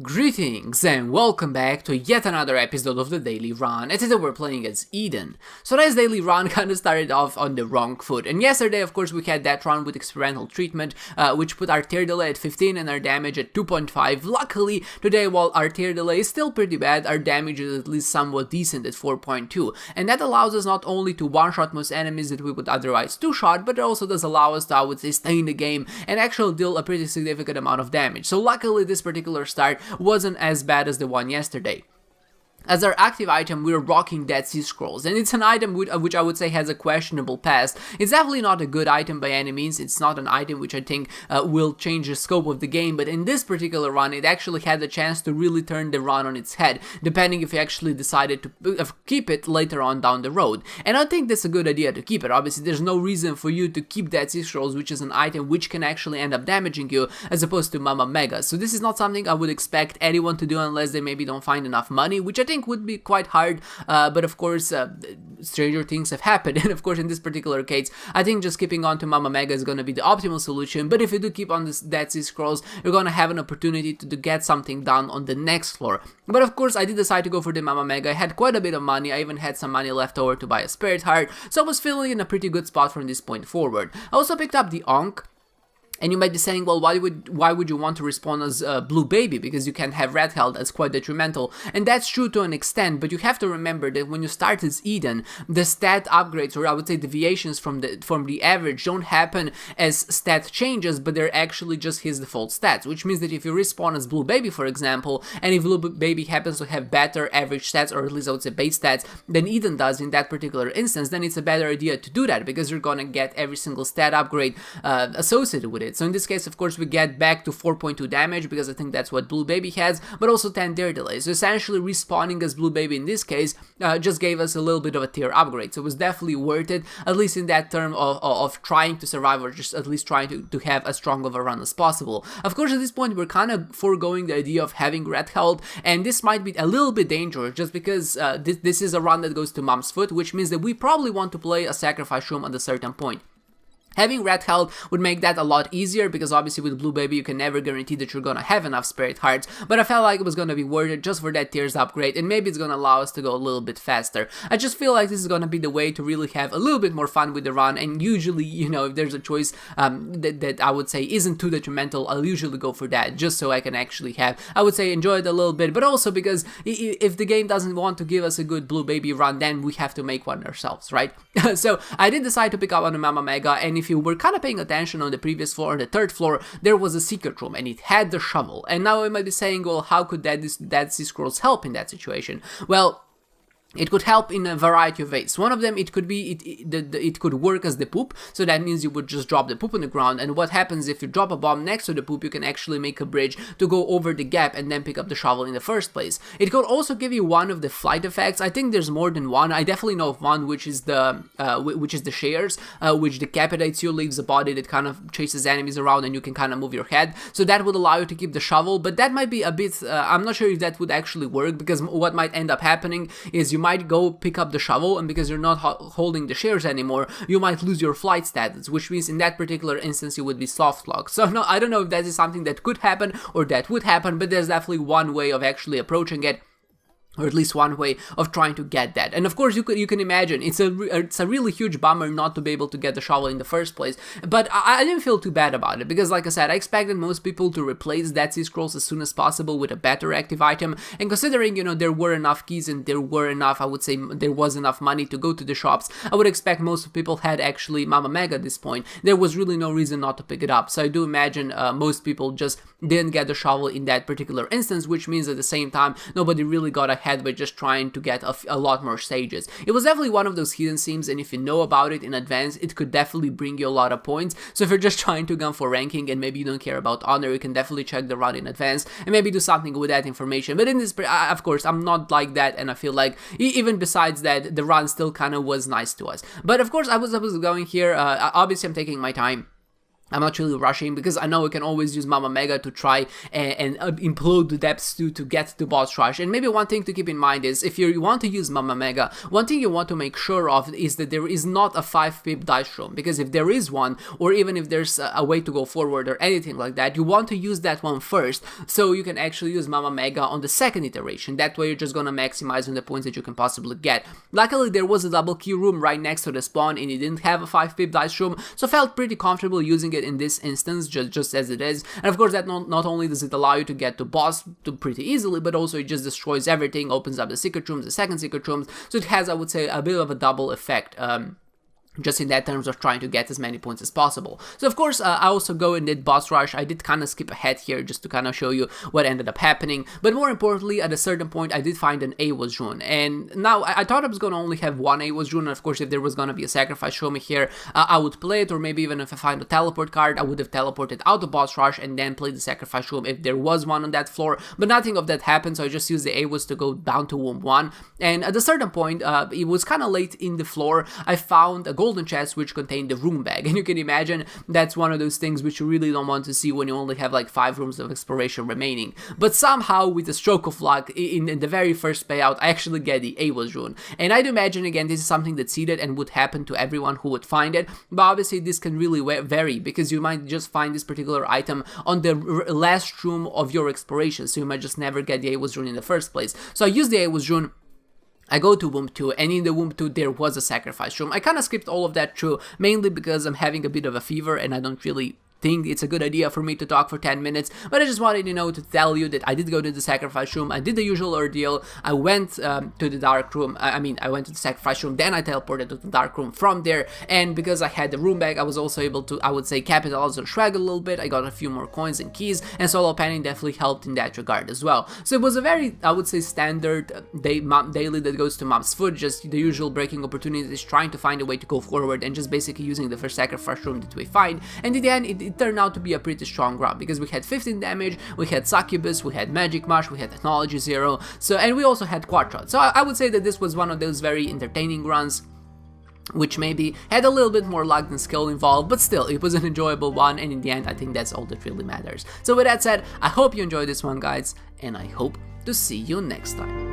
Greetings and welcome back to yet another episode of the Daily Run, and today we're playing as Eden. So today's Daily Run kinda started off on the wrong foot, and yesterday of course we had that run with experimental treatment, which put our tier delay at 15 and our damage at 2.5. Luckily, today while our tier delay is still pretty bad, our damage is at least somewhat decent at 4.2, and that allows us not only to one-shot most enemies that we would otherwise two-shot, but it also does allow us to, I would say, stay in the game and actually deal a pretty significant amount of damage. So luckily this particular start wasn't as bad as the one yesterday. As our active item, we're rocking Dead Sea Scrolls, and it's an item which I would say has a questionable past. It's definitely not a good item by any means. It's not an item which I think will change the scope of the game, but in this particular run, it actually had the chance to really turn the run on its head, depending if you actually decided to keep it later on down the road. And I think that's a good idea to keep it. Obviously, there's no reason for you to keep Dead Sea Scrolls, which is an item which can actually end up damaging you, as opposed to Mama Mega. So this is not something I would expect anyone to do unless they maybe don't find enough money, which I think would be quite hard, but of course stranger things have happened, and of course in this particular case I think just keeping on to Mama Mega is going to be the optimal solution. But if you do keep on this Dead Sea Scrolls, you're going to have an opportunity to get something done on the next floor. But of course I did decide to go for the Mama Mega. I had quite a bit of money. I even had some money left over to buy a Spirit Heart, so I was feeling in a pretty good spot from this point forward. I also picked up the Ankh. And you might be saying, well, why would you want to respawn as Blue Baby? Because you can have Red Health, that's quite detrimental. And that's true to an extent, but you have to remember that when you start as Eden, the stat upgrades, or I would say deviations from the average, don't happen as stat changes, but they're actually just his default stats. Which means that if you respawn as Blue Baby, for example, and if Blue Baby happens to have better average stats, or at least I would say base stats, than Eden does in that particular instance, then it's a better idea to do that, because you're gonna get every single stat upgrade associated with it. So in this case, of course, we get back to 4.2 damage, because I think that's what Blue Baby has, but also 10 tier delay. So essentially respawning as Blue Baby in this case just gave us a little bit of a tier upgrade. So it was definitely worth it, at least in that term of trying to survive, or just at least trying to have as strong of a run as possible. Of course, at this point, we're kind of foregoing the idea of having Red Health, and this might be a little bit dangerous, just because this is a run that goes to Mom's Foot, which means that we probably want to play a Sacrifice Room at a certain point. Having Red Health would make that a lot easier, because obviously with Blue Baby you can never guarantee that you're gonna have enough Spirit Hearts, but I felt like it was gonna be worth it just for that tiers upgrade, and maybe it's gonna allow us to go a little bit faster. I just feel like this is gonna be the way to really have a little bit more fun with the run, and usually, you know, if there's a choice that I would say isn't too detrimental, I'll usually go for that, just so I can actually have, I would say, enjoy it a little bit, but also because if the game doesn't want to give us a good Blue Baby run, then we have to make one ourselves, right? So I did decide to pick up on the Mama Mega, and if you were kind of paying attention on the previous floor, on the third floor, there was a secret room, and it had the shovel. And now you might be saying, well, how could Dead Sea Scrolls help in that situation? Well, it could help in a variety of ways. One of them, it could be, it could work as the poop, so that means you would just drop the poop on the ground, and what happens if you drop a bomb next to the poop, you can actually make a bridge to go over the gap and then pick up the shovel in the first place. It could also give you one of the flight effects. I think there's more than one. I definitely know of one, which is the shares, which decapitates you, leaves a body that kind of chases enemies around, and you can kind of move your head, so that would allow you to keep the shovel, but that might be a bit, I'm not sure if that would actually work, because what might end up happening is you might go pick up the shovel, and because you're not holding the shares anymore, you might lose your flight status, which means in that particular instance you would be soft locked. So no, I don't know if that is something that could happen or that would happen, but there's definitely one way of actually approaching it, or at least one way of trying to get that. And of course you can imagine it's a really huge bummer not to be able to get the shovel in the first place, but I didn't feel too bad about it, because like I said, I expected most people to replace Dead Sea Scrolls as soon as possible with a better active item, and considering, you know, there were enough keys and there were enough, I would say there was enough money to go to the shops, I would expect most people had actually Mama Mega at this point. There was really no reason not to pick it up, so I do imagine most people just didn't get the shovel in that particular instance, which means at the same time nobody really got ahead by just trying to get a lot more stages. It was definitely one of those hidden seams, and if you know about it in advance, it could definitely bring you a lot of points. So if you're just trying to gun for ranking and maybe you don't care about honor, you can definitely check the run in advance and maybe do something with that information. But in this, of course, I'm not like that, and I feel like even besides that, the run still kind of was nice to us. But of course, I was going here, obviously I'm taking my time. I'm not really rushing because I know we can always use Mama Mega to try and implode the depths to get the boss rush. And maybe one thing to keep in mind is if you want to use Mama Mega, one thing you want to make sure of is that there is not a 5-pip dice room, because if there is one, or even if there's a way to go forward or anything like that, you want to use that one first so you can actually use Mama Mega on the second iteration. That way you're just gonna maximize on the points that you can possibly get. Luckily there was a double key room right next to the spawn and it didn't have a 5-pip dice room, so I felt pretty comfortable using it in this instance just as it is. And of course that not only does it allow you to get to boss pretty easily, but also it just destroys everything, opens up the secret rooms, the second secret rooms, so it has, I would say, a bit of a double effect. Just in that terms of trying to get as many points as possible. So of course I also go and did boss rush. I did kind of skip ahead here just to kind of show you what ended up happening, but more importantly at a certain point I did find an AWAS rune, and now I thought I was going to only have one AWAS rune, and of course if there was going to be a sacrifice show me here, I would play it, or maybe even if I find a teleport card I would have teleported out of boss rush and then played the sacrifice room if there was one on that floor, but nothing of that happened, so I just used the AWAS to go down to womb 1, and at a certain point it was kind of late in the floor, I found a golden chest which contained the room bag, and you can imagine that's one of those things which you really don't want to see when you only have like 5 rooms of exploration remaining. But somehow with a stroke of luck in the very first payout I actually get the AWAS rune, and I'd imagine again this is something that's seeded and would happen to everyone who would find it, but obviously this can really vary because you might just find this particular item on the last room of your exploration, so you might just never get the AWAS rune in the first place. So I use the AWAS rune, I go to womb 2, and in the womb 2 there was a sacrifice room. I kind of skipped all of that through, mainly because I'm having a bit of a fever and I don't really think it's a good idea for me to talk for 10 minutes, but I just wanted, to tell you that I did go to the sacrifice room, I did the usual ordeal, I went to the dark room, I went to the sacrifice room, then I teleported to the dark room from there, and because I had the room bag, I was also able to, I would say, capitalize on swag a little bit. I got a few more coins and keys, and solo panning definitely helped in that regard as well. So it was a very, I would say, standard daily that goes to mom's foot, just the usual breaking opportunities, trying to find a way to go forward, and just basically using the first sacrifice room that we find, and in the end, it turned out to be a pretty strong run because we had 15 damage, we had Succubus, we had Magic Mush, we had Technology 0, so, and we also had Quadrot. So I would say that this was one of those very entertaining runs, which maybe had a little bit more luck than skill involved, but still, it was an enjoyable one, and in the end, I think that's all that really matters. So with that said, I hope you enjoyed this one, guys, and I hope to see you next time.